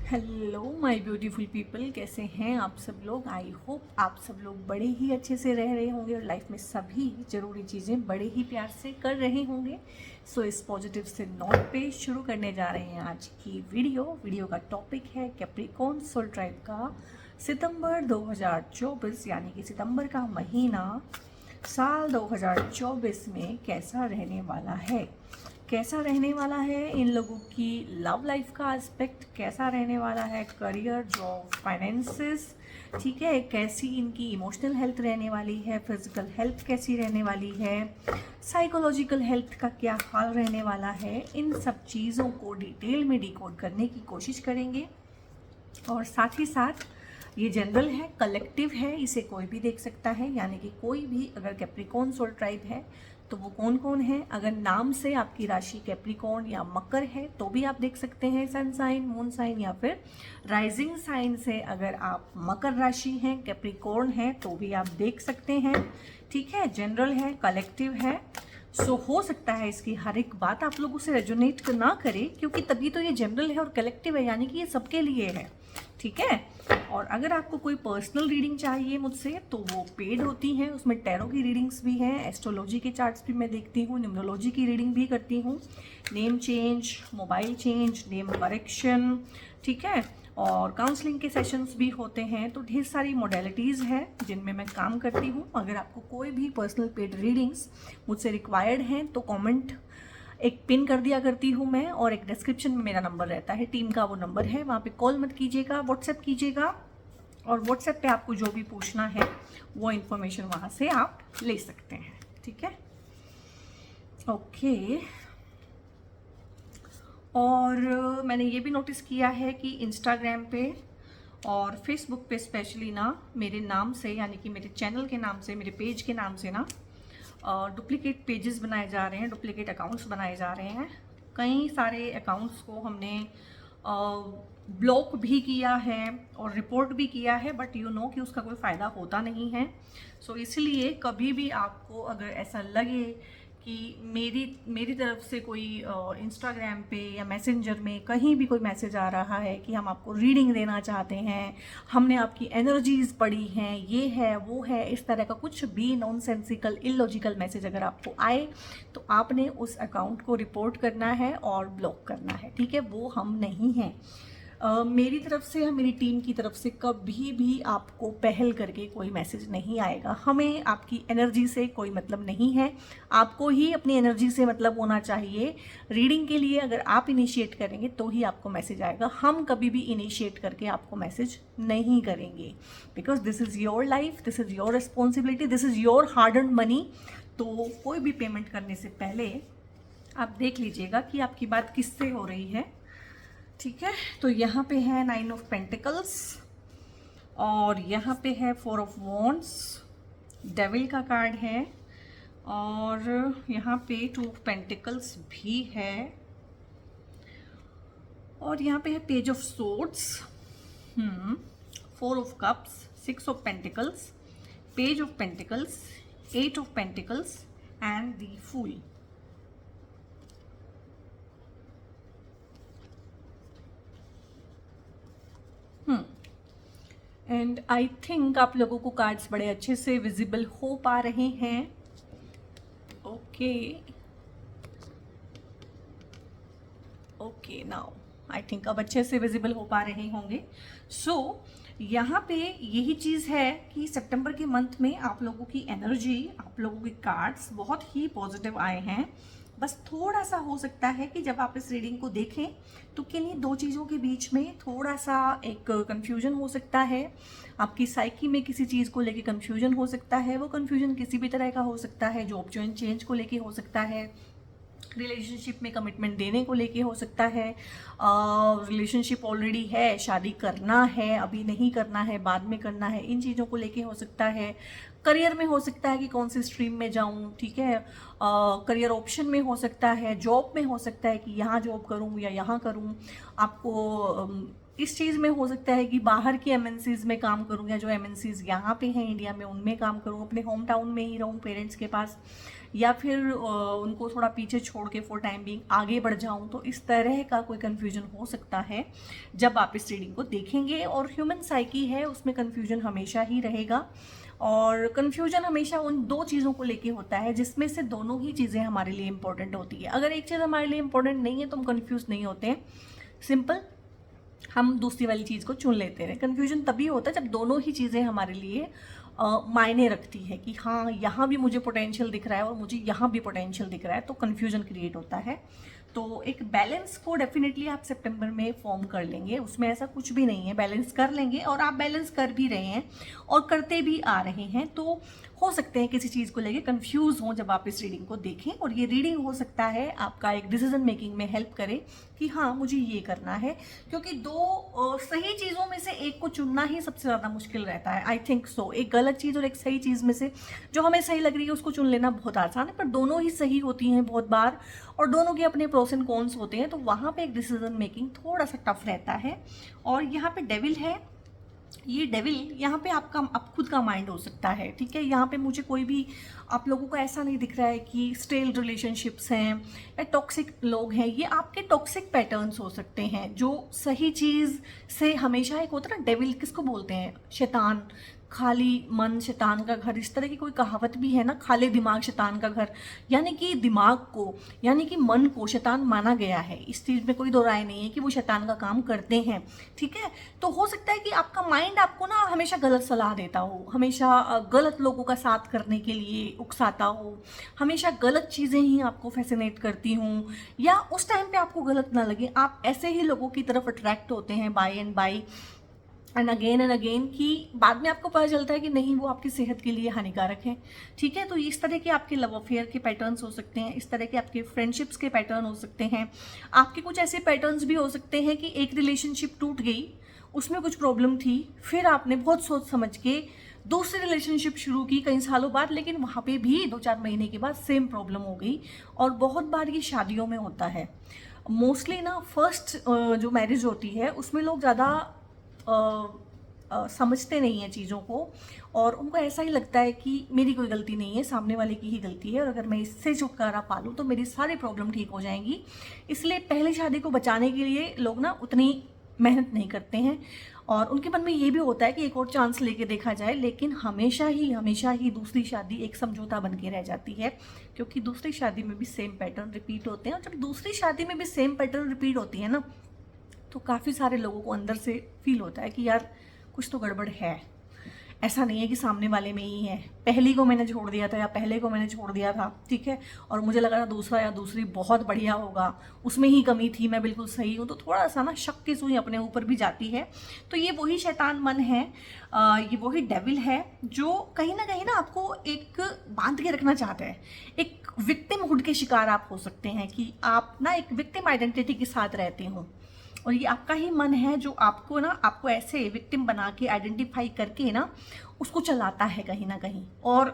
Hello my beautiful people, कैसे हैं आप सब लोग। आई होप आप सब लोग बड़े ही अच्छे से रह रहे होंगे और लाइफ में सभी ज़रूरी चीज़ें बड़े ही प्यार से कर रहे होंगे। सो इस पॉजिटिव से नोट पे शुरू करने जा रहे हैं आज की वीडियो का टॉपिक है कैप्रिकॉर्न सोल ट्राइब का सितंबर 2024 यानी कि सितंबर का महीना साल 2024 में कैसा रहने वाला है। कैसा रहने वाला है इन लोगों की लव लाइफ का एस्पेक्ट, कैसा रहने वाला है करियर, जॉब, फाइनेंसेस, ठीक है, कैसी इनकी इमोशनल हेल्थ रहने वाली है, फिजिकल हेल्थ कैसी रहने वाली है, साइकोलॉजिकल हेल्थ का क्या हाल रहने वाला है। इन सब चीज़ों को डिटेल में डिकोड करने की कोशिश करेंगे और साथ ही साथ ये जनरल है, कलेक्टिव है, इसे कोई भी देख सकता है। यानी कि कोई भी अगर कैप्रिकॉर्न सोल ट्राइब है तो वो कौन कौन है। अगर नाम से आपकी राशि कैप्रिकॉर्न या मकर है तो भी आप देख सकते हैं सन साइन, मून साइन या फिर राइजिंग साइन से अगर आप मकर राशि हैं, कैप्रिकॉर्न है तो भी आप देख सकते हैं। ठीक है, जनरल है, कलेक्टिव है। सो हो सकता है इसकी हर एक बात आप लोगों से रेजोनेट ना करे, क्योंकि तभी तो ये जनरल है और कलेक्टिव है, यानी कि ये सबके लिए है। ठीक है, और अगर आपको कोई पर्सनल रीडिंग चाहिए मुझसे तो वो पेड होती हैं, उसमें टैरो की रीडिंग्स भी हैं, एस्ट्रोलॉजी के चार्ट्स भी मैं देखती हूँ, न्यूमरोलॉजी की रीडिंग भी करती हूँ, name change, mobile change, name correction, ठीक है, और काउंसलिंग के सेशंस भी होते हैं। तो ढेर सारी मोडेलिटीज़ हैं जिनमें मैं काम करती हूँ। अगर आपको कोई भी पर्सनल पेड रीडिंग्स मुझसे रिक्वायर्ड हैं तो कमेंट एक पिन कर दिया करती हूँ मैं, और एक डिस्क्रिप्शन में मेरा नंबर रहता है, टीम का वो नंबर है, वहाँ पे कॉल मत कीजिएगा, व्हाट्सएप कीजिएगा, और व्हाट्सएप पे आपको जो भी पूछना है वो इन्फॉर्मेशन वहाँ से आप ले सकते हैं। ठीक है, ओके। और मैंने ये भी नोटिस किया है कि इंस्टाग्राम पे और फेसबुक पे स्पेशली ना मेरे नाम से, यानी कि मेरे चैनल के नाम से, मेरे पेज के नाम से ना डुप्लीकेट पेजेस बनाए जा रहे हैं, डुप्लीकेट अकाउंट्स बनाए जा रहे हैं। कई सारे अकाउंट्स को हमने ब्लॉक भी किया है और रिपोर्ट भी किया है, बट यू नो कि उसका कोई फ़ायदा होता नहीं है। सो इसलिए कभी भी आपको अगर ऐसा लगे कि मेरी तरफ से कोई इंस्टाग्राम पे या मैसेंजर में कहीं भी कोई मैसेज आ रहा है कि हम आपको रीडिंग देना चाहते हैं, हमने आपकी एनर्जीज पढ़ी हैं, ये है वो है, इस तरह का कुछ भी नॉनसेंसिकल इलॉजिकल मैसेज अगर आपको आए तो आपने उस अकाउंट को रिपोर्ट करना है और ब्लॉक करना है। ठीक है, वो हम नहीं हैं। मेरी तरफ से या मेरी टीम की तरफ से कभी भी आपको पहल करके कोई मैसेज नहीं आएगा। हमें आपकी एनर्जी से कोई मतलब नहीं है, आपको ही अपनी एनर्जी से मतलब होना चाहिए। रीडिंग के लिए अगर आप इनिशिएट करेंगे तो ही आपको मैसेज आएगा। हम कभी भी इनिशिएट करके आपको मैसेज नहीं करेंगे, because this is your life, this is your responsibility, this is your hard earned money. तो कोई भी पेमेंट करने से पहले आप देख लीजिएगा कि आपकी बात किससे हो रही है। ठीक है, तो यहाँ पे है 9 ऑफ पेंटिकल्स और यहाँ पे है 4 ऑफ वॉन्ड्स, डेविल का कार्ड है, और यहाँ पे 2 ऑफ पेंटिकल्स भी है, और यहाँ पे है page of swords, 4 of cups, 6 of pentacles, page of pentacles, 8 of pentacles and the fool. And I think आप लोगों को कार्ड्स बड़े अच्छे से विजिबल हो पा रहे हैं। Okay okay, now I think अब अच्छे से विजिबल हो पा रहे होंगे। सो यहाँ पे यही चीज़ है कि सितंबर के मंथ में आप लोगों की एनर्जी, आप लोगों के कार्ड्स बहुत ही पॉजिटिव आए हैं। बस थोड़ा सा हो सकता है कि जब आप इस रीडिंग को देखें तो किन्हीं दो चीज़ों के बीच में थोड़ा सा एक कंफ्यूजन हो सकता है। आपकी साइकी में किसी चीज़ को लेके कंफ्यूजन हो सकता है, वो कंफ्यूजन किसी भी तरह का हो सकता है, जॉब चेंज को लेके हो सकता है, रिलेशनशिप में कमिटमेंट देने को लेके हो सकता है, रिलेशनशिप ऑलरेडी है, शादी करना है, अभी नहीं करना है, बाद में करना है, इन चीज़ों को लेके हो सकता है। करियर में हो सकता है कि कौन सी स्ट्रीम में जाऊं, ठीक है, करियर ऑप्शन में हो सकता है, जॉब में हो सकता है कि यहाँ जॉब करूं या यहाँ करूं। आपको इस चीज़ में हो सकता है कि बाहर की एमएनसीज में काम करूं या जो एमएनसीज यहाँ पे हैं इंडिया में उनमें काम करूं, अपने होम टाउन में ही रहूं पेरेंट्स के पास। या फिर उनको थोड़ा पीछे छोड़ के फॉर टाइम बीइंग आगे बढ़ जाऊं, तो इस तरह का कोई कन्फ्यूजन हो सकता है जब आप इस रीडिंग को देखेंगे। और ह्यूमन साइकी है, उसमें कन्फ्यूजन हमेशा ही रहेगा, और कन्फ्यूजन हमेशा उन दो चीज़ों को लेके होता है जिसमें से दोनों ही चीज़ें हमारे लिए इंपॉर्टेंट होती है। अगर एक चीज़ हमारे लिए इंपॉर्टेंट नहीं है तो हम कन्फ्यूज नहीं होते हैं, सिंपल, हम दूसरी वाली चीज़ को चुन लेते हैं। कन्फ्यूजन तभी होता है जब दोनों ही चीज़ें हमारे लिए मायने रखती है कि हाँ यहाँ भी मुझे पोटेंशियल दिख रहा है और मुझे यहाँ भी पोटेंशियल दिख रहा है, तो कन्फ्यूजन क्रिएट होता है। तो एक बैलेंस को डेफिनेटली आप सितंबर में फॉर्म कर लेंगे, उसमें ऐसा कुछ भी नहीं है, बैलेंस कर लेंगे, और आप बैलेंस कर भी रहे हैं और करते भी आ रहे हैं। तो हो सकते हैं किसी चीज़ को लेके कंफ्यूज हों जब आप इस रीडिंग को देखें, और ये रीडिंग हो सकता है आपका एक डिसीजन मेकिंग में हेल्प करे कि हाँ मुझे ये करना है, क्योंकि दो सही चीज़ों में से एक को चुनना ही सबसे ज़्यादा मुश्किल रहता है, आई थिंक सो। एक गलत चीज़ और एक सही चीज़ में से जो हमें सही लग रही है उसको चुन लेना बहुत आसान है, पर दोनों ही सही होती हैं बहुत बार, और दोनों के अपने प्रोस एंड कॉन्स होते हैं, तो वहाँ पे एक डिसीजन मेकिंग थोड़ा सा टफ रहता है। और यहाँ पे डेविल है, ये डेविल यहाँ पे आप खुद का माइंड हो सकता है, ठीक है। यहाँ पे मुझे कोई भी आप लोगों को ऐसा नहीं दिख रहा है कि स्टेल रिलेशनशिप्स हैं या टॉक्सिक लोग हैं, ये आपके टॉक्सिक पैटर्न्स हो सकते हैं जो सही चीज़ से हमेशा, एक होता है ना डेविल किसको बोलते हैं, शैतान, खाली मन शैतान का घर, इस तरह की कोई कहावत भी है ना, खाली दिमाग शैतान का घर, यानी कि दिमाग को, यानी कि मन को शैतान माना गया है। इस चीज़ में कोई दो राय नहीं है कि वो शैतान का काम करते हैं, ठीक है। तो हो सकता है कि आपका माइंड आपको ना हमेशा गलत सलाह देता हो, हमेशा गलत लोगों का साथ करने के लिए उकसाता हो, हमेशा गलत चीज़ें ही आपको फैसिनेट करती हूँ, या उस टाइम पे आपको गलत ना लगे, आप ऐसे ही लोगों की तरफ अट्रैक्ट होते हैं बाय एंड एंड अगेन कि बाद में आपको पता चलता है कि नहीं वो आपकी सेहत के लिए हानिकारक है, ठीक है। तो इस तरह के आपके लव अफेयर के पैटर्न्स हो सकते हैं, इस तरह के आपके फ्रेंडशिप्स के पैटर्न हो सकते हैं, आपके कुछ ऐसे पैटर्न्स भी हो सकते हैं कि एक रिलेशनशिप टूट गई, उसमें कुछ प्रॉब्लम थी, फिर आपने बहुत सोच समझ के दूसरी रिलेशनशिप शुरू की कई सालों बाद, लेकिन वहाँ पे भी 2-4 महीने के बाद सेम प्रॉब्लम हो गई। और बहुत बार ये शादियों में होता है, मोस्टली ना फर्स्ट जो मैरिज होती है उसमें लोग ज़्यादा समझते नहीं हैं चीज़ों को, और उनको ऐसा ही लगता है कि मेरी कोई गलती नहीं है, सामने वाले की ही गलती है, और अगर मैं इससे छुटकारा पा लूँ तो मेरी सारी प्रॉब्लम ठीक हो जाएंगी। इसलिए पहली शादी को बचाने के लिए लोग ना उतनी मेहनत नहीं करते हैं, और उनके मन में ये भी होता है कि एक और चांस लेके देखा जाए, लेकिन हमेशा ही दूसरी शादी एक समझौता बन के रह जाती है, क्योंकि दूसरी शादी में भी सेम पैटर्न रिपीट होते हैं। और जब दूसरी शादी में भी सेम पैटर्न रिपीट होती है ना, तो काफ़ी सारे लोगों को अंदर से फील होता है कि यार कुछ तो गड़बड़ है, ऐसा नहीं है कि सामने वाले में ही है, पहली को मैंने छोड़ दिया था या पहले को मैंने छोड़ दिया था, ठीक है, और मुझे लगा था दूसरा या दूसरी बहुत बढ़िया होगा, उसमें ही कमी थी, मैं बिल्कुल सही हूँ, तो थोड़ा सा ना शक की सुई अपने ऊपर भी जाती है। तो ये वही शैतान मन है, ये वही डेविल है जो कहीं ना आपको एक बांध के रखना चाहता है। एक विक्टिमहुड के शिकार आप हो सकते हैं कि आप ना एक विक्टिम आइडेंटिटी के साथ रहते हो, और ये आपका ही मन है जो आपको ऐसे विक्टिम बना के आइडेंटिफाई करके ना उसको चलाता है कहीं ना कहीं। और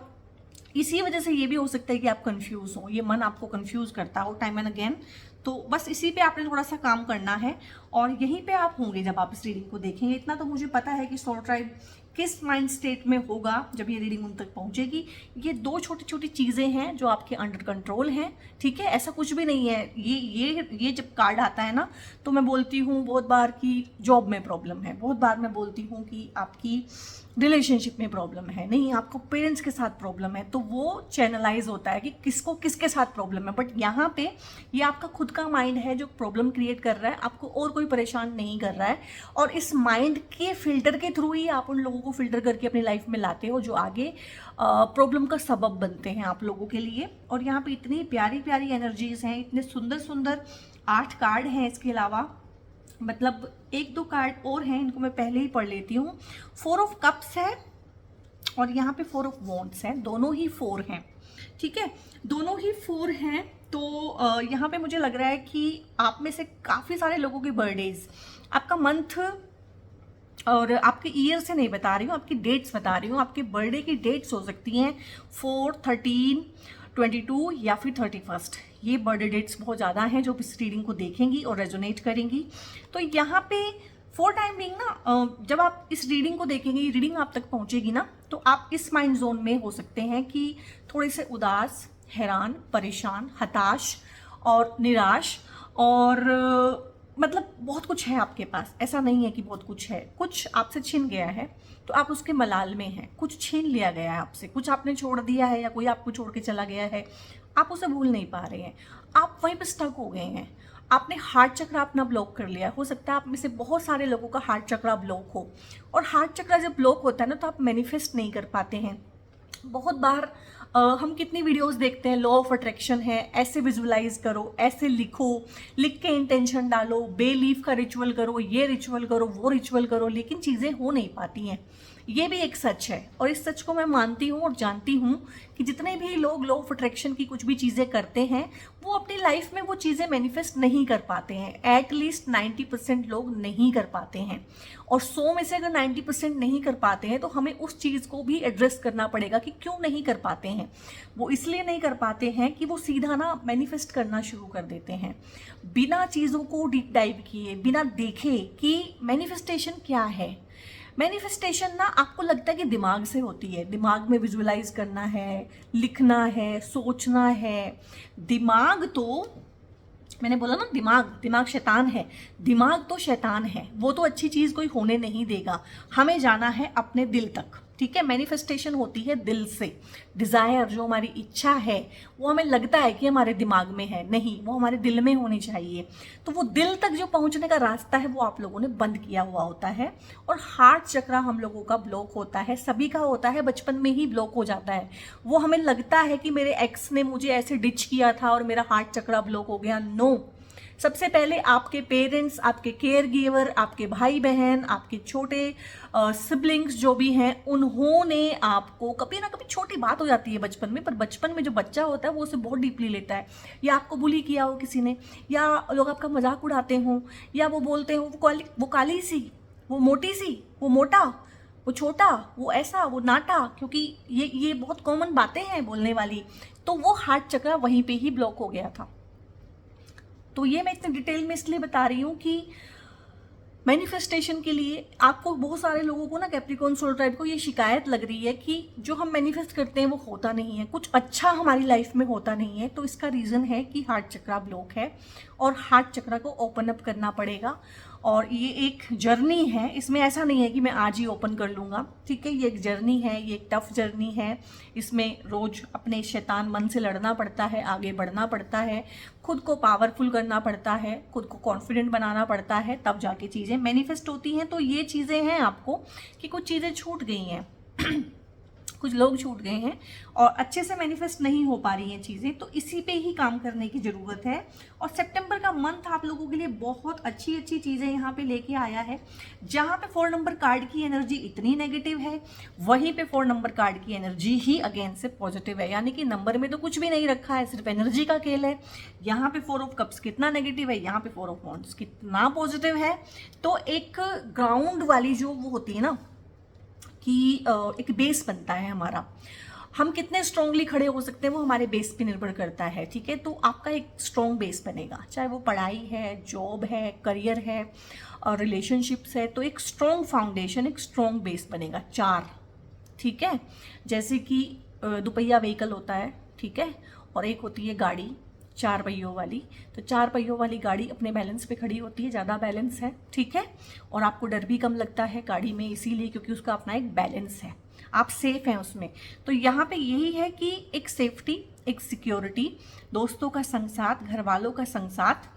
इसी वजह से ये भी हो सकता है कि आप कंफ्यूज हो, ये मन आपको कंफ्यूज करता हो टाइम एंड अगेन। तो बस इसी पे आपने थोड़ा सा काम करना है, और यहीं पे आप होंगे जब आप इस रीडिंग को देखेंगे। इतना तो मुझे पता है कि सोल ट्राइब किस माइंड स्टेट में होगा जब ये रीडिंग उन तक पहुंचेगी। ये दो छोटी छोटी चीज़ें हैं जो आपके अंडर कंट्रोल हैं, ठीक है, ऐसा कुछ भी नहीं है। ये जब कार्ड आता है ना, तो मैं बोलती हूँ बहुत बार कि जॉब में प्रॉब्लम है, बहुत बार मैं बोलती हूँ कि आपकी रिलेशनशिप में प्रॉब्लम है, नहीं आपको पेरेंट्स के साथ प्रॉब्लम है, तो वो चैनलाइज होता है कि किसको किसके साथ प्रॉब्लम है। बट यहाँ पे ये आपका खुद का माइंड है जो प्रॉब्लम क्रिएट कर रहा है, आपको और कोई परेशान नहीं कर रहा है, और इस माइंड के फिल्टर के थ्रू ही आप उन लोगों को फिल्टर करके अपनी लाइफ में लाते हो जो आगे प्रॉब्लम का सबब बनते हैं आप लोगों के लिए। और यहाँ पे इतनी प्यारी प्यारी एनर्जीज हैं, इतने सुंदर सुंदर 8 कार्ड हैं, इसके अलावा मतलब 1-2 कार्ड और हैं, इनको मैं पहले ही पढ़ लेती हूँ। 4 ऑफ कप्स है और यहाँ पे 4 ऑफ वॉन्ड्स है, दोनों ही 4 हैं, ठीक है, दोनों ही 4 हैं। तो यहाँ पे मुझे लग रहा है कि आप में से काफ़ी सारे लोगों के बर्थडेज, आपका मंथ और आपके ईयर से नहीं बता रही हूँ, आपकी डेट्स बता रही हूँ, आपके बर्थडे की डेट्स हो सकती हैं 4, 13, 22 या फिर 31। ये बर्थडे डेट्स बहुत ज़्यादा हैं जो इस रीडिंग को देखेंगी और रेजोनेट करेंगी। तो यहाँ पे फॉर टाइम बीइंग ना, जब आप इस रीडिंग को देखेंगे, रीडिंग आप तक पहुँचेगी ना, तो आप इस माइंड जोन में हो सकते हैं कि थोड़े से उदास, हैरान, परेशान, हताश और निराश, और मतलब बहुत कुछ है आपके पास। ऐसा नहीं है कि बहुत कुछ है, कुछ आपसे छिन गया है तो आप उसके मलाल में हैं। कुछ छीन लिया गया है आपसे, कुछ आपने छोड़ दिया है या कोई आपको छोड़ के चला गया है, आप उसे भूल नहीं पा रहे हैं, आप वहीं पे स्टक हो गए हैं। आपने हार्ट चक्र अपना ब्लॉक कर लिया। हो सकता है आप में से बहुत सारे लोगों का हार्ट चक्र ब्लॉक हो, और हार्ट चक्र जब ब्लॉक होता है ना तो आप मैनिफेस्ट नहीं कर पाते हैं। बहुत बार हम कितनी वीडियोस देखते हैं, लॉ ऑफ अट्रैक्शन है, ऐसे विजुअलाइज करो, ऐसे लिखो, लिख के इंटेंशन डालो, बे लीफ का रिचुअल करो, ये रिचुअल करो, वो रिचुअल करो, लेकिन चीज़ें हो नहीं पाती हैं। ये भी एक सच है, और इस सच को मैं मानती हूँ और जानती हूँ कि जितने भी लोग लॉ ऑफ अट्रैक्शन की कुछ भी चीज़ें करते हैं वो अपनी लाइफ में वो चीज़ें मैनिफेस्ट नहीं कर पाते हैं। एटलीस्ट 90% लोग नहीं कर पाते हैं, और 100 में से अगर 90% नहीं कर पाते हैं तो हमें उस चीज़ को भी एड्रेस करना पड़ेगा कि क्यों नहीं कर पाते हैं। वो इसलिए नहीं कर पाते हैं कि वो सीधा ना मैनिफेस्ट करना शुरू कर देते हैं बिना चीज़ों को डीप डाइव किए, बिना देखे कि मैनिफेस्टेशन क्या है। मैनिफेस्टेशन ना आपको लगता है कि दिमाग से होती है, दिमाग में विजुअलाइज करना है, लिखना है, सोचना है। दिमाग तो, मैंने बोला ना, दिमाग शैतान है। दिमाग तो शैतान है, वो तो अच्छी चीज़ कोई होने नहीं देगा। हमें जाना है अपने दिल तक, ठीक है। मैनिफेस्टेशन होती है दिल से। डिज़ायर, जो हमारी इच्छा है, वो हमें लगता है कि हमारे दिमाग में है, नहीं, वो हमारे दिल में होनी चाहिए। तो वो दिल तक जो पहुंचने का रास्ता है वो आप लोगों ने बंद किया हुआ होता है। और हार्ट चक्र हम लोगों का ब्लॉक होता है, सभी का होता है, बचपन में ही ब्लॉक हो जाता है। वो हमें लगता है कि मेरे एक्स ने मुझे ऐसे डिच किया था और मेरा हार्ट चक्र ब्लॉक हो गया। नो, सबसे पहले आपके पेरेंट्स, आपके केयर गिवर, आपके भाई बहन, आपके छोटे सिबलिंग्स जो भी हैं, उन्होंने आपको, कभी ना कभी छोटी बात हो जाती है बचपन में, पर बचपन में जो बच्चा होता है वो उसे बहुत डीपली लेता है। या आपको बुली किया हो किसी ने, या लोग आपका मजाक उड़ाते हों, या वो बोलते हो वो काली सी, वो मोटी सी, वो मोटा, वो छोटा, वो ऐसा, वो नाटा, क्योंकि ये बहुत कॉमन बातें हैं बोलने वाली। तो वो हार्ट चक्र वहीं पे ही ब्लॉक हो गया था। तो ये मैं इतने डिटेल में इसलिए बता रही हूँ कि मैनिफेस्टेशन के लिए आपको, बहुत सारे लोगों को ना, कैप्रिकॉर्न सोल ट्राइब को ये शिकायत लग रही है कि जो हम मैनिफेस्ट करते हैं वो होता नहीं है, कुछ अच्छा हमारी लाइफ में होता नहीं है। तो इसका रीज़न है कि हार्ट चक्र ब्लॉक है, और हार्ट चक्र को ओपन अप करना पड़ेगा। और ये एक जर्नी है, इसमें ऐसा नहीं है कि मैं आज ही ओपन कर लूँगा, ठीक है। ये एक जर्नी है, ये एक टफ जर्नी है। इसमें रोज़ अपने शैतान मन से लड़ना पड़ता है, आगे बढ़ना पड़ता है, खुद को पावरफुल करना पड़ता है, खुद को कॉन्फिडेंट बनाना पड़ता है, तब जाके चीज़ें मैनिफेस्ट होती हैं। तो ये चीज़ें हैं आपको कि कुछ चीज़ें छूट गई हैं कुछ लोग छूट गए हैं और अच्छे से मैनिफेस्ट नहीं हो पा रही हैं चीज़ें, तो इसी पे ही काम करने की ज़रूरत है। और सितंबर का मंथ आप लोगों के लिए बहुत अच्छी अच्छी चीज़ें यहाँ पे लेके आया है। जहाँ पे 4 नंबर कार्ड की एनर्जी इतनी नेगेटिव है, वहीं पे 4 नंबर कार्ड की एनर्जी ही अगेन से पॉजिटिव है। यानी कि नंबर में तो कुछ भी नहीं रखा है, सिर्फ एनर्जी का खेल है। यहाँ पे 4 ऑफ कप्स कितना नेगेटिव है, यहाँ पे 4 ऑफ वॉन्ड्स कितना पॉजिटिव है। तो एक ग्राउंड वाली जो वो होती है ना, कि एक बेस बनता है हमारा, हम कितने स्ट्रांगली खड़े हो सकते हैं वो हमारे बेस पे निर्भर करता है, ठीक है। तो आपका एक स्ट्रॉन्ग बेस बनेगा, चाहे वो पढ़ाई है, जॉब है, करियर है, रिलेशनशिप्स है। तो एक स्ट्रॉन्ग फाउंडेशन, एक स्ट्रॉन्ग बेस बनेगा। 4, ठीक है। जैसे कि दुपहिया व्हीकल होता है, ठीक है, और एक होती है गाड़ी 4 पहियों वाली। तो 4 पहियों वाली गाड़ी अपने बैलेंस पे खड़ी होती है, ज़्यादा बैलेंस है, ठीक है। और आपको डर भी कम लगता है गाड़ी में, इसीलिए क्योंकि उसका अपना एक बैलेंस है, आप सेफ हैं उसमें। तो यहाँ पे यही है कि एक सेफ्टी, एक सिक्योरिटी, दोस्तों का संग साथ, घर वालों का संग साथ,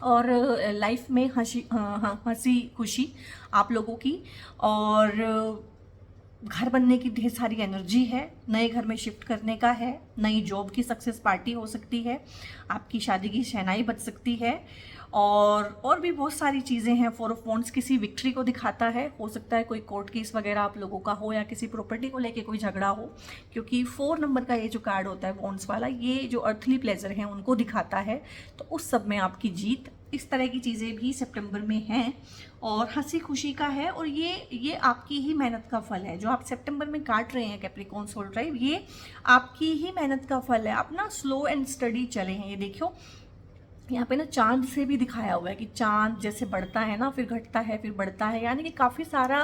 और लाइफ में हंसी खुशी आप लोगों की, और घर बनने की ढेर सारी एनर्जी है, नए घर में शिफ्ट करने का है, नई जॉब की सक्सेस पार्टी हो सकती है, आपकी शादी की शहनाई बच सकती है, और भी बहुत सारी चीज़ें हैं। 4 ऑफ वॉन्ड्स किसी विक्ट्री को दिखाता है, हो सकता है कोई कोर्ट केस वगैरह आप लोगों का हो, या किसी प्रॉपर्टी को लेके कोई झगड़ा हो, क्योंकि 4 नंबर का ये जो कार्ड होता है वॉन्ड्स वाला, ये जो अर्थली प्लेजर हैं उनको दिखाता है। तो उस सब में आपकी जीत, इस तरह की चीज़ें भी सितंबर में हैं, और हंसी खुशी का है। और ये आपकी ही मेहनत का फल है, जो आप सितंबर में काट रहे हैं कैप्रिकॉर्न सोल ट्राइब, ये आपकी ही मेहनत का फल है। आप ना स्लो एंड स्टडी चले हैं। ये देखियो, यहाँ पे ना चांद से भी दिखाया हुआ है कि चांद जैसे बढ़ता है ना, फिर घटता है, फिर बढ़ता है, यानी कि काफ़ी सारा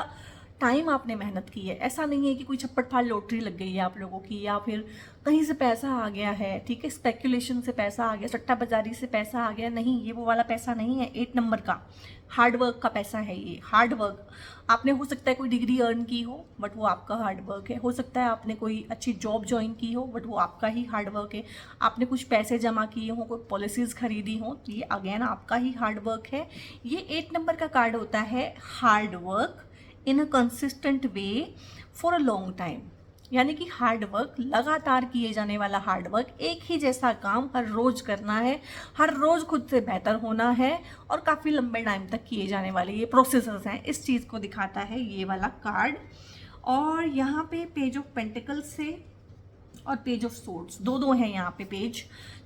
टाइम आपने मेहनत की है। ऐसा नहीं है कि कोई छप्पड़ फाड़ लॉटरी लग गई है आप लोगों की, या फिर कहीं से पैसा आ गया है, ठीक है, स्पेकुलेशन से पैसा आ गया, सट्टा बाजारी से पैसा आ गया। नहीं, ये वो वाला पैसा नहीं है। 8 नंबर का हार्ड वर्क का पैसा है ये। हार्ड वर्क, आपने हो सकता है कोई डिग्री अर्न की हो, बट वो आपका हार्ड वर्क है। हो सकता है आपने कोई अच्छी जॉब ज्वाइन की हो, बट वो आपका ही हार्ड वर्क है। आपने कुछ पैसे जमा किए हो, कोई पॉलिसीज़ खरीदी हो, तो ये अगेन आपका ही हार्ड वर्क है। ये 8 नंबर का कार्ड होता है hard work in a consistent way for a long time, यानी कि हार्ड वर्क, लगातार किए जाने वाला हार्ड वर्क, एक ही जैसा काम हर रोज़ करना है, हर रोज़ खुद से बेहतर होना है, और काफ़ी लंबे टाइम तक किए जाने वाले ये प्रोसेसेस हैं। इस चीज़ को दिखाता है ये वाला कार्ड। और यहाँ पे पेज ऑफ पेंटिकल्स से और पेज ऑफ सोर्ड्स, दो हैं यहाँ पे पेज।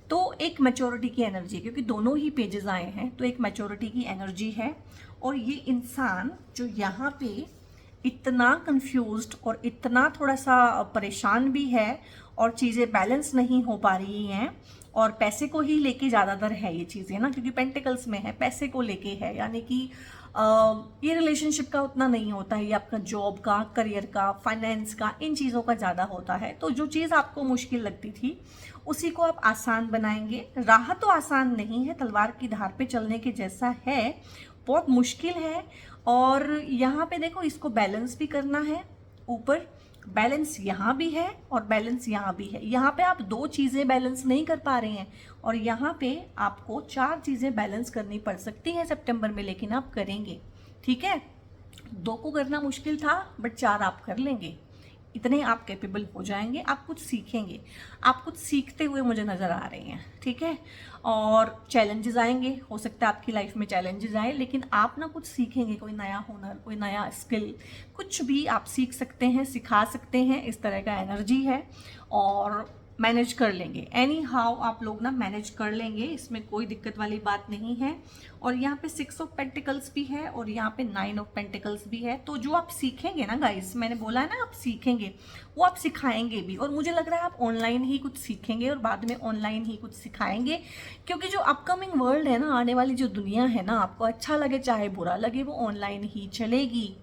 तो एक मैच्योरिटी की एनर्जी, क्योंकि दोनों ही पेजेस आए हैं, तो एक मैच्योरिटी की एनर्जी है। और ये इंसान जो यहाँ पे इतना कंफ्यूज्ड और इतना थोड़ा सा परेशान भी है, और चीज़ें बैलेंस नहीं हो पा रही हैं, और पैसे को ही लेके ज़्यादातर है ये चीज़ें ना, क्योंकि पेंटिकल्स में है, पैसे को लेके है, यानी कि ये रिलेशनशिप का उतना नहीं होता है, ये आपका जॉब का, करियर का, फाइनेंस का, इन चीज़ों का ज़्यादा होता है। तो जो चीज़ आपको मुश्किल लगती थी उसी को आप आसान बनाएंगे। राह तो आसान नहीं है, तलवार की धार पे चलने के जैसा है, बहुत मुश्किल है। और यहाँ पे देखो, इसको बैलेंस भी करना है। ऊपर बैलेंस यहाँ भी है और बैलेंस यहाँ भी है। यहाँ पे आप 2 चीज़ें बैलेंस नहीं कर पा रहे हैं, और यहाँ पे आपको 4 चीज़ें बैलेंस करनी पड़ सकती हैं सितंबर में, लेकिन आप करेंगे, ठीक है। 2 को करना मुश्किल था, बट 4 आप कर लेंगे। इतने आप कैपेबल हो जाएंगे, आप कुछ सीखेंगे, आप कुछ सीखते हुए मुझे नज़र आ रहे हैं, ठीक है। और चैलेंजेस आएंगे, हो सकता है आपकी लाइफ में चैलेंजेस आए, लेकिन आप ना कुछ सीखेंगे, कोई नया हुनर, कोई नया स्किल, कुछ भी आप सीख सकते हैं, सिखा सकते हैं। इस तरह का एनर्जी है, और मैनेज कर लेंगे। एनी हाउ आप लोग ना मैनेज कर लेंगे, इसमें कोई दिक्कत वाली बात नहीं है। और यहाँ पे 6 ऑफ पेंटिकल्स भी है, और यहाँ पे 9 ऑफ पेंटिकल्स भी है। तो जो आप सीखेंगे ना गाइस, मैंने बोला है ना आप सीखेंगे, वो आप सिखाएंगे भी। और मुझे लग रहा है आप ऑनलाइन ही कुछ सीखेंगे और बाद में ऑनलाइन ही कुछ सिखाएंगे, क्योंकि जो अपकमिंग वर्ल्ड है ना, आने वाली जो दुनिया है ना, आपको अच्छा लगे चाहे बुरा लगे, वो ऑनलाइन ही चलेगी।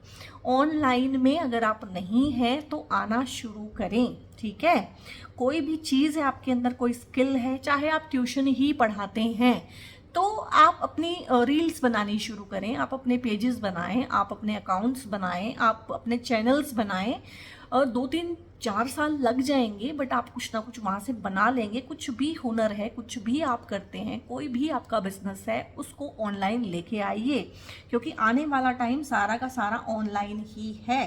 ऑनलाइन में अगर आप नहीं हैं तो आना शुरू करें, ठीक है। कोई भी चीज़ है आपके अंदर, कोई स्किल है, चाहे आप ट्यूशन ही पढ़ाते हैं, तो आप अपनी रील्स बनानी शुरू करें, आप अपने पेजेस बनाएं, आप अपने अकाउंट्स बनाएं, आप अपने चैनल्स बनाएं। 2-3-4 साल लग जाएंगे, बट आप कुछ ना कुछ वहाँ से बना लेंगे। कुछ भी हुनर है, कुछ भी आप करते हैं, कोई भी आपका बिजनेस है, उसको ऑनलाइन लेके आइए, क्योंकि आने वाला टाइम सारा का सारा ऑनलाइन ही है।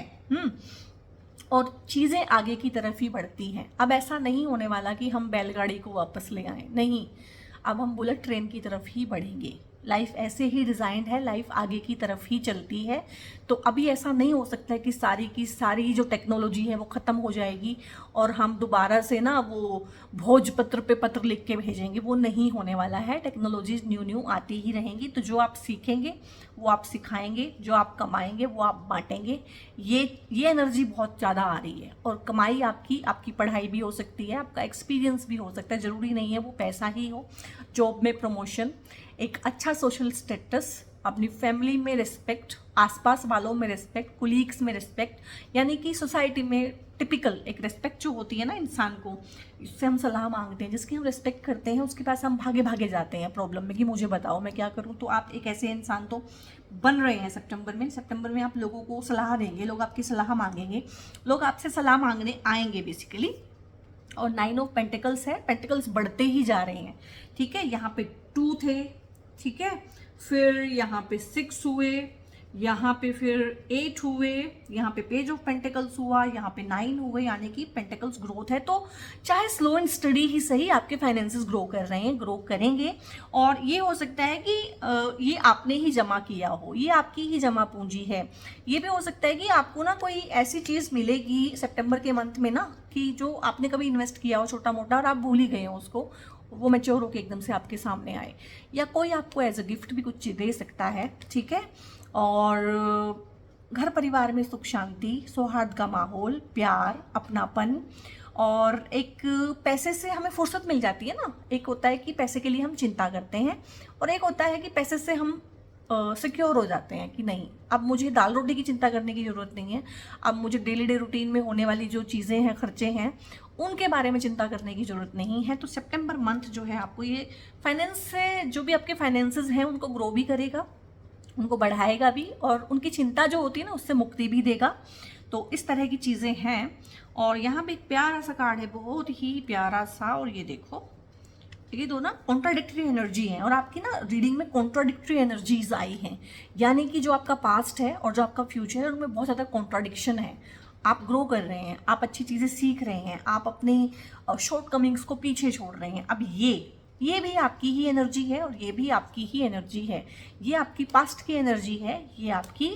और चीज़ें आगे की तरफ ही बढ़ती हैं। अब ऐसा नहीं होने वाला कि हम बैलगाड़ी को वापस ले आएँ, नहीं, अब हम बुलेट ट्रेन की तरफ ही बढ़ेंगे। लाइफ ऐसे ही डिज़ाइंड है, लाइफ आगे की तरफ ही चलती है। तो अभी ऐसा नहीं हो सकता है कि सारी की सारी जो टेक्नोलॉजी है वो ख़त्म हो जाएगी और हम दोबारा से ना वो भोजपत्र पे पत्र लिख के भेजेंगे, वो नहीं होने वाला है। टेक्नोलॉजीज न्यू आती ही रहेंगी। तो जो आप सीखेंगे वो आप सिखाएंगे, जो आप कमाएंगे वो आप बांटेंगे। ये एनर्जी बहुत ज़्यादा आ रही है। और कमाई आपकी पढ़ाई भी हो सकती है, आपका एक्सपीरियंस भी हो सकता है, ज़रूरी नहीं है वो पैसा ही हो। जॉब में प्रमोशन, एक अच्छा सोशल स्टेटस, अपनी फैमिली में रिस्पेक्ट, आसपास वालों में रिस्पेक्ट, कुलीग्स में रिस्पेक्ट, यानी कि सोसाइटी में टिपिकल एक रिस्पेक्ट जो होती है ना इंसान को, इससे हम सलाह मांगते हैं, जिसकी हम रिस्पेक्ट करते हैं, उसके पास हम भागे भागे जाते हैं प्रॉब्लम में कि मुझे बताओ मैं क्या करूं। तो आप एक ऐसे इंसान तो बन रहे हैं सितंबर में आप लोगों को सलाह देंगे, लोग आपकी सलाह मांगेंगे, लोग आपसे सलाह मांगने आएंगे बेसिकली। और 9 ऑफ पेंटिकल्स है, पेंटिकल्स बढ़ते ही जा रहे हैं, ठीक है। यहाँ पे 2 थे, ठीक है, फिर यहाँ पे 6 हुए, यहाँ पे फिर 8 हुए, यहाँ पे पेज ऑफ पेंटिकल्स हुआ, यहाँ पे 9 हुए, यानी कि पेंटिकल्स ग्रोथ है। तो चाहे स्लो एंड स्टडी ही सही, आपके फाइनेंसेस ग्रो कर रहे हैं, ग्रो करेंगे। और ये हो सकता है कि ये आपने ही जमा किया हो, ये आपकी ही जमा पूंजी है। ये भी हो सकता है कि आपको ना कोई ऐसी चीज़ मिलेगी सितंबर के मंथ में ना, कि जो आपने कभी इन्वेस्ट किया हो छोटा मोटा और आप भूल ही गए हो उसको, वो मैच्योर होकर एकदम से आपके सामने आए, या कोई आपको एज अ गिफ्ट भी कुछ दे सकता है, ठीक है। और घर परिवार में सुख शांति, सौहार्द का माहौल, प्यार, अपनापन, और एक पैसे से हमें फुर्सत मिल जाती है ना। एक होता है कि पैसे के लिए हम चिंता करते हैं, और एक होता है कि पैसे से हम सिक्योर हो जाते हैं कि नहीं, अब मुझे दाल रोटी की चिंता करने की ज़रूरत नहीं है, अब मुझे डेली डे रूटीन में होने वाली जो चीज़ें हैं, खर्चे हैं, उनके बारे में चिंता करने की ज़रूरत नहीं है। तो सितंबर मंथ जो है आपको ये फाइनेंस से, जो भी आपके फाइनेंसेस हैं उनको ग्रो भी करेगा, उनको बढ़ाएगा भी, और उनकी चिंता जो होती है ना उससे मुक्ति भी देगा। तो इस तरह की चीज़ें हैं। और यहाँ पे एक प्यारा सा कार्ड है, बहुत ही प्यारा सा, और ये देखो, ये दो ना कॉन्ट्राडिक्टरी एनर्जी है, और आपकी ना रीडिंग में कॉन्ट्राडिक्टरी एनर्जीज आई हैं, यानी कि जो आपका पास्ट है और जो आपका फ्यूचर है उनमें बहुत ज़्यादा कॉन्ट्राडिक्शन है। आप ग्रो कर रहे हैं, आप अच्छी चीज़ें सीख रहे हैं, आप अपनी शॉर्ट कमिंग्स को पीछे छोड़ रहे हैं। अब ये भी आपकी ही एनर्जी है और ये भी आपकी ही एनर्जी है। ये आपकी पास्ट की एनर्जी है, ये आपकी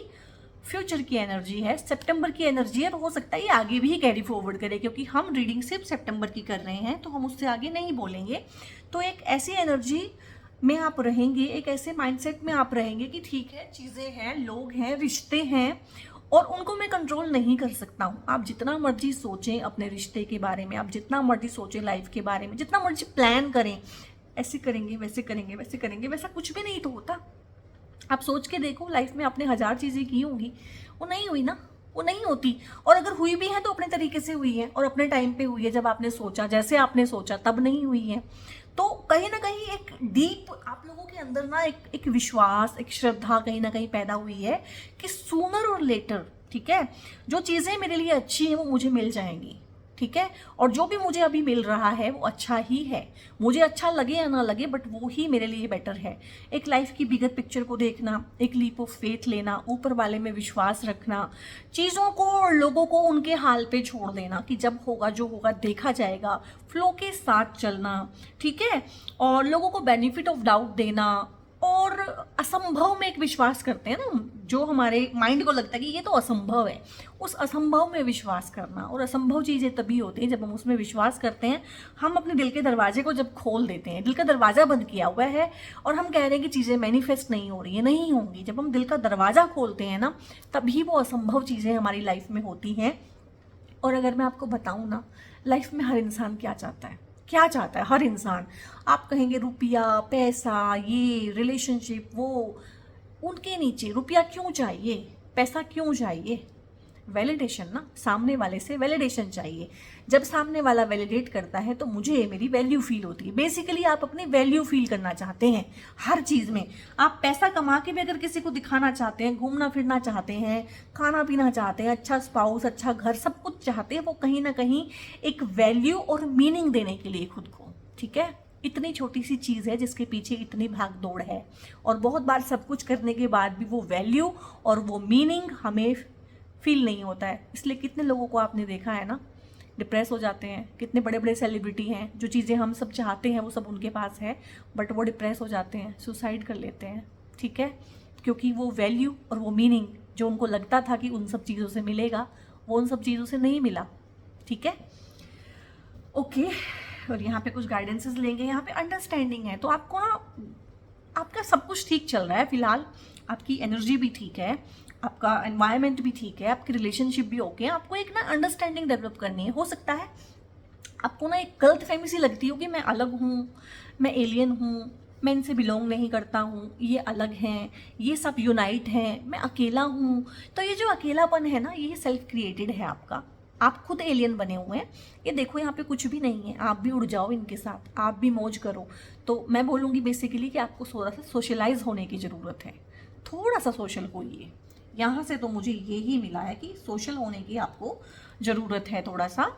फ्यूचर की एनर्जी है, सितंबर की एनर्जी है। तो हो सकता है ये आगे भी कैरी फॉरवर्ड करे, क्योंकि हम रीडिंग सिर्फ सितंबर की कर रहे हैं तो हम उससे आगे नहीं बोलेंगे। तो एक ऐसी एनर्जी में आप रहेंगे, एक ऐसे माइंडसेट में आप रहेंगे कि ठीक है, चीज़ें हैं, लोग हैं, रिश्ते हैं, और उनको मैं कंट्रोल नहीं कर सकता हूँ। आप जितना मर्जी सोचें अपने रिश्ते के बारे में, आप जितना मर्जी सोचें लाइफ के बारे में, जितना मर्जी प्लान करें, ऐसे करेंगे, वैसे करेंगे, वैसे करेंगे, वैसा कुछ भी नहीं तो होता। आप सोच के देखो, लाइफ में आपने 1000 चीज़ें की होंगी, वो नहीं हुई ना, वो नहीं होती। और अगर हुई भी है तो अपने तरीके से हुई है और अपने टाइम पे हुई है, जब आपने सोचा, जैसे आपने सोचा, तब नहीं हुई है। तो कहीं ना कहीं एक डीप आप लोगों के अंदर ना एक विश्वास, एक श्रद्धा कहीं ना कहीं पैदा हुई है कि सूनर और लेटर, ठीक है, जो चीज़ें मेरे लिए अच्छी हैं वो मुझे मिल जाएंगी, ठीक है, और जो भी मुझे अभी मिल रहा है वो अच्छा ही है, मुझे अच्छा लगे या ना लगे, बट वो ही मेरे लिए बेटर है। एक लाइफ की बिगर पिक्चर को देखना, एक लीप ऑफ फेथ लेना, ऊपर वाले में विश्वास रखना, चीज़ों को और लोगों को उनके हाल पे छोड़ देना कि जब होगा जो होगा देखा जाएगा, फ्लो के साथ चलना, ठीक है, और लोगों को बेनिफिट ऑफ डाउट देना, और असंभव में एक विश्वास करते हैं ना, जो हमारे माइंड को लगता है कि ये तो असंभव है, उस असंभव में विश्वास करना। और असंभव चीज़ें तभी होती हैं जब हम उसमें विश्वास करते हैं। हम अपने दिल के दरवाजे को जब खोल देते हैं, दिल का दरवाज़ा बंद किया हुआ है और हम कह रहे हैं कि चीज़ें मैनिफेस्ट नहीं हो रही है, नहीं होंगी। जब हम दिल का दरवाज़ा खोलते हैं ना, तभी वो असंभव चीज़ें हमारी लाइफ में होती हैं। और अगर मैं आपको बताऊँ ना, लाइफ में हर इंसान क्या चाहता है, क्या चाहता है हर इंसान। आप कहेंगे रुपया, पैसा, ये रिलेशनशिप, वो, उनके नीचे रुपया क्यों चाहिए, पैसा क्यों चाहिए? वैलिडेशन ना, सामने वाले से वैलिडेशन चाहिए। जब सामने वाला वैलिडेट करता है तो मुझे मेरी वैल्यू फील होती है। बेसिकली आप अपनी वैल्यू फील करना चाहते हैं हर चीज़ में। आप पैसा कमा के भी अगर किसी को दिखाना चाहते हैं, घूमना फिरना चाहते हैं, खाना पीना चाहते हैं, अच्छा स्पाउस, अच्छा घर, सब कुछ चाहते हैं, वो कहीं ना कहीं एक वैल्यू और मीनिंग देने के लिए खुद को, ठीक है। इतनी छोटी सी चीज़ है जिसके पीछे इतनी भाग दौड़ है, और बहुत बार सब कुछ करने के बाद भी वो वैल्यू और वो मीनिंग हमें फील नहीं होता है। इसलिए कितने लोगों को आपने देखा है ना, डिप्रेस हो जाते हैं। कितने बड़े बड़े सेलिब्रिटी हैं, जो चीज़ें हम सब चाहते हैं वो सब उनके पास है, बट वो डिप्रेस हो जाते हैं, सुसाइड कर लेते हैं, ठीक है, क्योंकि वो वैल्यू और वो मीनिंग जो उनको लगता था कि उन सब चीज़ों से मिलेगा, वो उन सब चीज़ों से नहीं मिला, ठीक है, ओके। और यहाँ पे कुछ गाइडेंसेस लेंगे, यहाँ पे अंडरस्टैंडिंग है। तो आपको ना, आपका सब कुछ ठीक चल रहा है फिलहाल, आपकी एनर्जी भी ठीक है, आपका एनवायरनमेंट भी ठीक है, आपकी रिलेशनशिप भी ओके है। आपको एक ना अंडरस्टैंडिंग डेवलप करनी है। हो सकता है आपको ना एक गलत फहमी सी लगती हो कि मैं अलग हूँ, मैं एलियन हूँ, मैं इनसे बिलोंग नहीं करता हूँ, ये अलग हैं, ये सब यूनाइट हैं, मैं अकेला हूँ। तो ये जो अकेलापन है ना, ये सेल्फ क्रिएटेड है आपका, आप खुद एलियन बने हुए हैं। ये देखो, यहाँ पे कुछ भी नहीं है, आप भी उड़ जाओ इनके साथ, आप भी मौज करो। तो मैं बोलूँगी बेसिकली कि आपको थोड़ा सा सोशलाइज होने की ज़रूरत है, थोड़ा सा सोशल होइए। यहाँ से तो मुझे यही मिला है कि सोशल होने की आपको ज़रूरत है थोड़ा सा।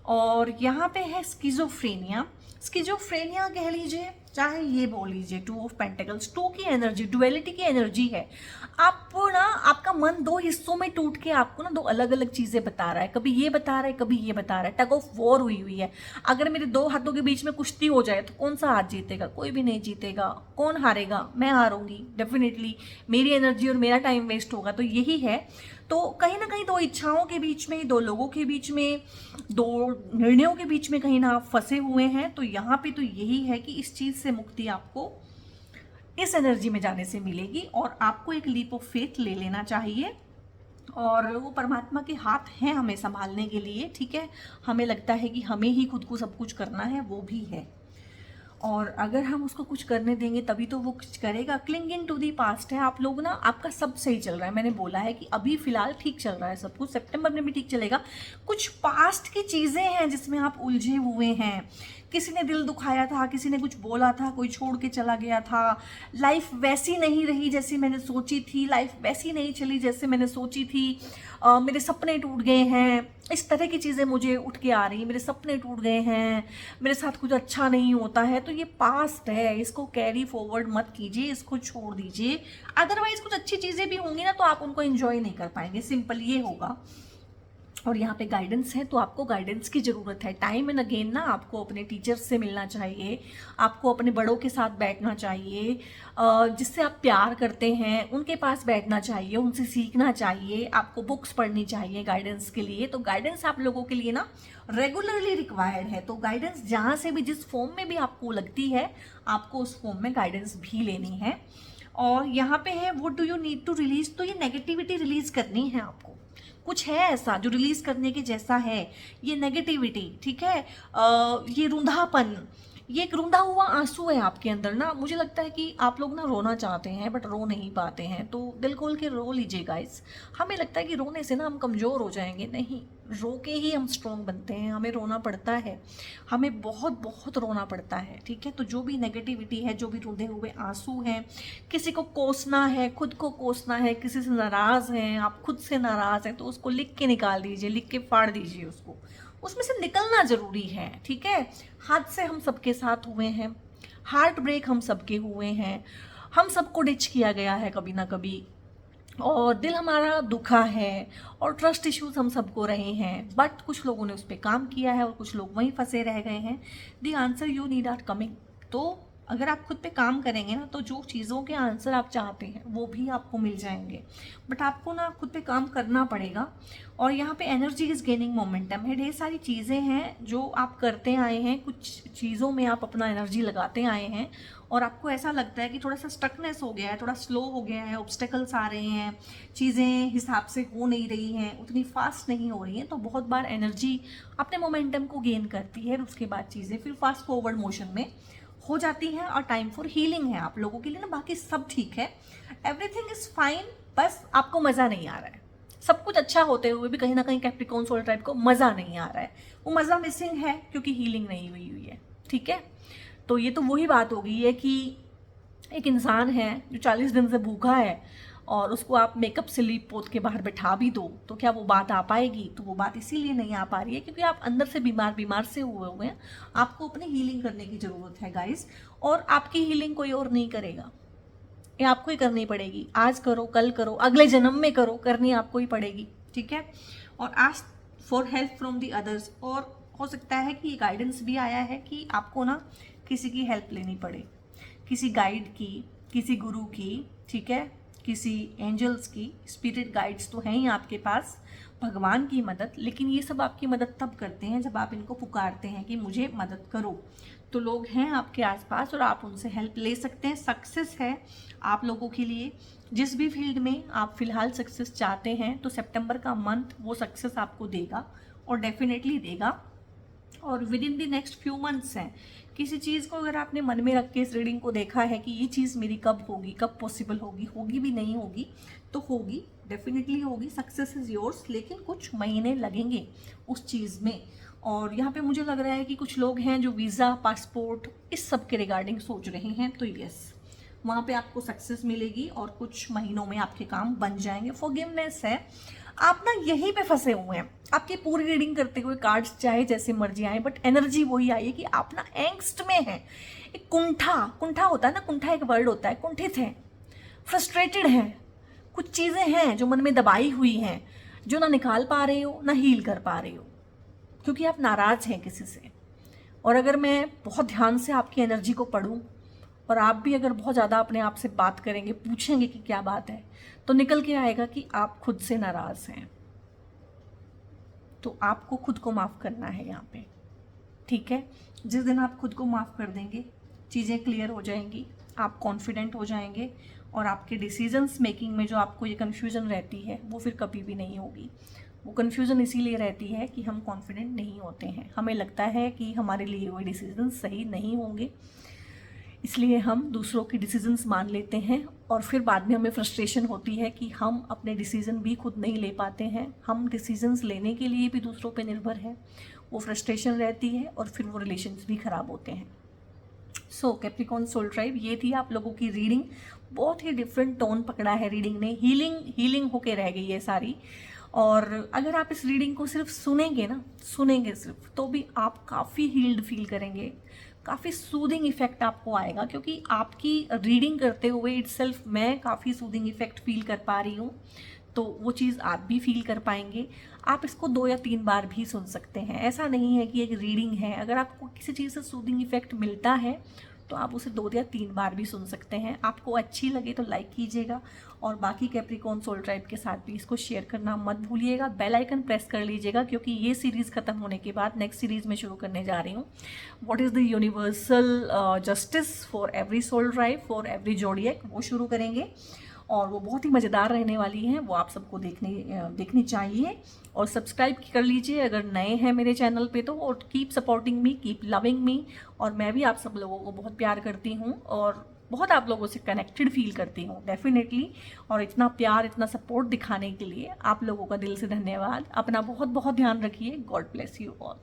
और यहाँ पे है स्किज़ोफ्रेनिया। स्किज़ोफ्रेनिया कह लीजिए, चाहे ये बोल लीजिए, 2 ऑफ पेंटिकल्स, 2 की एनर्जी, डुअलिटी की एनर्जी है। आपको ना, आपका मन 2 हिस्सों में टूट के आपको ना 2 अलग अलग चीज़ें बता रहा है। कभी ये बता रहा है, कभी ये बता रहा है। टग ऑफ वॉर हुई हुई है। अगर मेरे 2 हाथों के बीच में कुश्ती हो जाए तो कौन सा हाथ जीतेगा? कोई भी नहीं जीतेगा। कौन हारेगा? मैं हारूंगी डेफिनेटली, मेरी एनर्जी और मेरा टाइम वेस्ट होगा। तो यही है। तो कहीं ना कहीं 2 इच्छाओं के बीच में, 2 लोगों के बीच में, 2 निर्णयों के बीच में कहीं ना आप फंसे हुए हैं। तो यहाँ पे तो यही है कि इस चीज़ से मुक्ति आपको इस एनर्जी में जाने से मिलेगी, और आपको एक लीप ऑफ फेथ ले लेना चाहिए। और वो परमात्मा के हाथ हैं हमें संभालने के लिए, ठीक है। हमें लगता है कि हमें ही खुद को सब कुछ करना है, वो भी है। और अगर हम उसको कुछ करने देंगे तभी तो वो कुछ करेगा। क्लिंगिंग टू दी पास्ट है आप लोग ना, आपका सब सही चल रहा है, मैंने बोला है कि अभी फिलहाल ठीक चल रहा है सब कुछ, सितंबर में भी ठीक चलेगा। कुछ पास्ट की चीज़ें हैं जिसमें आप उलझे हुए हैं, किसी ने दिल दुखाया था, किसी ने कुछ बोला था, कोई छोड़ के चला गया था, लाइफ वैसी नहीं रही जैसी मैंने सोची थी, लाइफ वैसी नहीं चली जैसे मैंने सोची थी, मेरे सपने टूट गए हैं, इस तरह की चीज़ें मुझे उठ के आ रही, मेरे सपने टूट गए हैं, मेरे साथ कुछ अच्छा नहीं होता है। तो ये पास्ट है, इसको कैरी फॉरवर्ड मत कीजिए, इसको छोड़ दीजिए। अदरवाइज कुछ अच्छी चीज़ें भी होंगी ना तो आप उनको एंजॉय नहीं कर पाएंगे, सिंपल ये होगा। और यहाँ पे गाइडेंस है तो आपको गाइडेंस की ज़रूरत है। टाइम एंड अगेन ना आपको अपने टीचर्स से मिलना चाहिए, आपको अपने बड़ों के साथ बैठना चाहिए, जिससे आप प्यार करते हैं उनके पास बैठना चाहिए, उनसे सीखना चाहिए, आपको बुक्स पढ़नी चाहिए गाइडेंस के लिए। तो गाइडेंस आप लोगों के लिए ना रेगुलरली रिक्वायर्ड है। तो गाइडेंस जहाँ से भी, जिस फॉर्म में भी आपको लगती है, आपको उस फॉर्म में गाइडेंस भी लेनी है। और यहाँ पे है what do you need to release, तो ये नेगेटिविटी रिलीज करनी है आपको। कुछ है ऐसा जो रिलीज करने के जैसा है, ये नेगेटिविटी, ठीक है, ये रूंधापन, ये एक रूंधा हुआ आंसू है आपके अंदर ना। मुझे लगता है कि आप लोग ना रोना चाहते हैं बट रो नहीं पाते हैं, तो दिल खोल के रो लीजिए गाइस। हमें लगता है कि रोने से ना हम कमज़ोर हो जाएंगे, नहीं, रो के ही हम स्ट्रॉन्ग बनते हैं। हमें रोना पड़ता है, हमें बहुत बहुत रोना पड़ता है, ठीक है। तो जो भी नेगेटिविटी है, जो भी रूंधे हुए आंसू हैं, किसी को कोसना है, खुद को कोसना है, किसी से नाराज़ हैं, आप खुद से नाराज़ हैं, तो उसको लिख के निकाल दीजिए, लिख के फाड़ दीजिए उसको, उसमें से निकलना ज़रूरी है, ठीक है। हादसे हम सबके साथ हुए हैं, हार्ट ब्रेक हम सबके हुए हैं, हम सबको डिच किया गया है कभी ना कभी, और दिल हमारा दुखा है, और ट्रस्ट इश्यूज हम सबको रहे हैं, बट कुछ लोगों ने उस पर काम किया है और कुछ लोग वहीं फंसे रह गए हैं। The answer you need are coming. तो अगर आप खुद पे काम करेंगे ना तो जो चीज़ों के आंसर आप चाहते हैं वो भी आपको मिल जाएंगे, बट आपको ना खुद पे काम करना पड़ेगा। और यहाँ पे एनर्जी इज गेनिंग मोमेंटम है, ढेर सारी चीज़ें हैं जो आप करते आए हैं, कुछ चीज़ों में आप अपना एनर्जी लगाते आए हैं, और आपको ऐसा लगता है कि थोड़ा सा स्टकनेस हो गया है, थोड़ा स्लो हो गया है, ऑब्स्टेकल्स आ रहे हैं, चीज़ें हिसाब से हो नहीं रही हैं, उतनी फास्ट नहीं हो रही हैं। तो बहुत बार एनर्जी अपने मोमेंटम को गेन करती है, उसके बाद चीज़ें फिर फास्ट फॉरवर्ड मोशन में हो जाती हैं, और टाइम फॉर हीलिंग है आप लोगों के लिए ना। बाकी सब ठीक है, एवरीथिंग इज़ फाइन, बस आपको मज़ा नहीं आ रहा है। सब कुछ अच्छा होते हुए भी कहीं ना कहीं कैप्रिकॉर्न सोल टाइप को मज़ा नहीं आ रहा है, वो मज़ा मिसिंग है क्योंकि हीलिंग नहीं हुई है, ठीक है। तो ये तो वही बात हो गई है कि एक इंसान है जो 40 दिन से भूखा है और उसको आप मेकअप से लीप पोत के बाहर बैठा भी दो तो क्या वो बात आ पाएगी? तो वो बात इसीलिए नहीं आ पा रही है क्योंकि आप अंदर से बीमार से हुए हैं। आपको अपनी हीलिंग करने की ज़रूरत है गाइस, और आपकी हीलिंग कोई और नहीं करेगा, ये आपको ही करनी पड़ेगी। आज करो, कल करो, अगले जन्म में करो, करनी आपको ही पड़ेगी, ठीक है। और ask for help from the others, और हो सकता है कि ये गाइडेंस भी आया है कि आपको ना किसी की हेल्प लेनी पड़े, किसी गाइड की, किसी गुरु की, ठीक है, किसी एंजल्स की। स्पिरिट गाइड्स तो हैं ही आपके पास, भगवान की मदद, लेकिन ये सब आपकी मदद तब करते हैं जब आप इनको पुकारते हैं कि मुझे मदद करो। तो लोग हैं आपके आसपास और आप उनसे हेल्प ले सकते हैं। सक्सेस है आप लोगों के लिए, जिस भी फील्ड में आप फिलहाल सक्सेस चाहते हैं, तो सितंबर का मंथ वो सक्सेस आपको देगा और डेफिनेटली देगा। और with in the next few months हैं, किसी चीज़ को अगर आपने मन में रख के इस रीडिंग को देखा है कि ये चीज़ मेरी कब होगी, कब पॉसिबल होगी, होगी भी नहीं होगी, तो होगी, डेफिनेटली होगी। सक्सेस इज़ योर्स, लेकिन कुछ महीने लगेंगे उस चीज़ में। और यहाँ पे मुझे लग रहा है कि कुछ लोग हैं जो वीज़ा, पासपोर्ट, इस सब के रिगार्डिंग सोच रहे हैं, तो यस, वहाँ पे आपको सक्सेस मिलेगी और कुछ महीनों में आपके काम बन जाएंगे। फॉरगिवनेस है, आप ना यहीं पे फंसे हुए हैं। आपकी पूरी रीडिंग करते हुए कार्ड्स चाहे जैसे मर्जी आए, बट एनर्जी वही आई है कि आप ना एंग्स्ट में हैं। एक कुंठा होता है ना, कुंठा एक वर्ड होता है, कुंठित हैं, फ्रस्ट्रेटेड हैं, कुछ चीज़ें हैं जो मन में दबाई हुई हैं, जो ना निकाल पा रहे हो ना हील कर पा रहे हो, क्योंकि आप नाराज़ हैं किसी से। और अगर मैं बहुत ध्यान से आपकी एनर्जी को पढ़ूं और आप भी अगर बहुत ज़्यादा अपने आप से बात करेंगे, पूछेंगे कि क्या बात है, तो निकल के आएगा कि आप खुद से नाराज़ हैं। तो आपको खुद को माफ़ करना है यहाँ पे, ठीक है। जिस दिन आप खुद को माफ़ कर देंगे, चीज़ें क्लियर हो जाएंगी, आप कॉन्फिडेंट हो जाएंगे, और आपके डिसीजंस मेकिंग में जो आपको ये कन्फ्यूजन रहती है वो फिर कभी भी नहीं होगी। वो कन्फ्यूज़न इसीलिए रहती है कि हम कॉन्फिडेंट नहीं होते हैं, हमें लगता है कि हमारे लिए कोई डिसीजन सही नहीं होंगे, इसलिए हम दूसरों के डिसीजंस मान लेते हैं और फिर बाद में हमें फ्रस्ट्रेशन होती है कि हम अपने डिसीज़न भी खुद नहीं ले पाते हैं, हम डिसीजंस लेने के लिए भी दूसरों पे निर्भर हैं, वो फ्रस्ट्रेशन रहती है और फिर वो रिलेशंस भी ख़राब होते हैं। सो कैप्रिकॉर्न सोल ट्राइब, ये थी आप लोगों की रीडिंग। बहुत ही डिफरेंट टोन पकड़ा है रीडिंग ने, हीलिंग होके रह गई है सारी। और अगर आप इस रीडिंग को सिर्फ सुनेंगे ना, सुनेंगे सिर्फ, तो भी आप काफ़ी हील्ड फील करेंगे, काफ़ी सूदिंग इफेक्ट आपको आएगा, क्योंकि आपकी रीडिंग करते हुए इटसेल्फ मैं काफ़ी सूदिंग इफेक्ट फील कर पा रही हूँ, तो वो चीज़ आप भी फील कर पाएंगे। आप इसको 2 या 3 बार भी सुन सकते हैं, ऐसा नहीं है कि एक रीडिंग है, अगर आपको किसी चीज़ से सूदिंग इफेक्ट मिलता है तो आप उसे 2 या 3 बार भी सुन सकते हैं। आपको अच्छी लगे तो लाइक कीजिएगा और बाकी कैप्रिकॉर्न सोल ट्राइब के साथ भी इसको शेयर करना मत भूलिएगा। बेल आइकन प्रेस कर लीजिएगा, क्योंकि ये सीरीज़ ख़त्म होने के बाद नेक्स्ट सीरीज़ में शुरू करने जा रही हूँ, what is the universal justice for every soul tribe, for every zodiac, वो शुरू करेंगे और वो बहुत ही मज़ेदार रहने वाली हैं, वो आप सबको देखनी चाहिए। और सब्सक्राइब कर लीजिए अगर नए हैं मेरे चैनल पे तो, और keep supporting me, keep loving me. और मैं भी आप सब लोगों को बहुत प्यार करती हूँ और बहुत आप लोगों से कनेक्टेड फील करती हूँ डेफिनेटली। और इतना प्यार, इतना सपोर्ट दिखाने के लिए आप लोगों का दिल से धन्यवाद। अपना बहुत बहुत ध्यान रखिए। God bless you all.